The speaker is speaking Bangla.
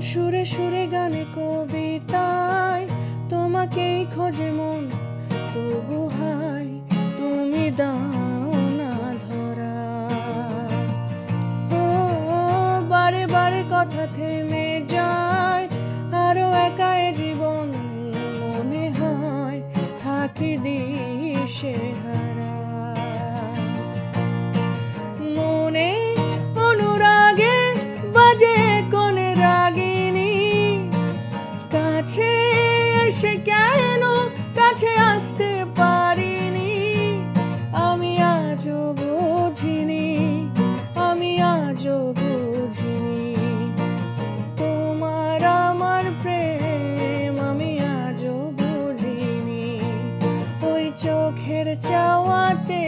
সুরে সুরে গানে কবিতায় তোমাকেই খোঁজে মন, তবু হায় তুমি দাও না ধরা। ও বারে বারে কথা থেমে যায়, আরো একা এ জীবন মনে হয় থাকি দিশেহারা। মনে অনুরাগে বাজে কোন রাগিনী, কাছে এসে কেন কাছে আসতে পারিনি। আমি আজও বুঝিনি, আমি আজও বুঝিনি তোমার আমার প্রেম, আমি আজও বুঝিনি। ওই চোখের চাওয়াতে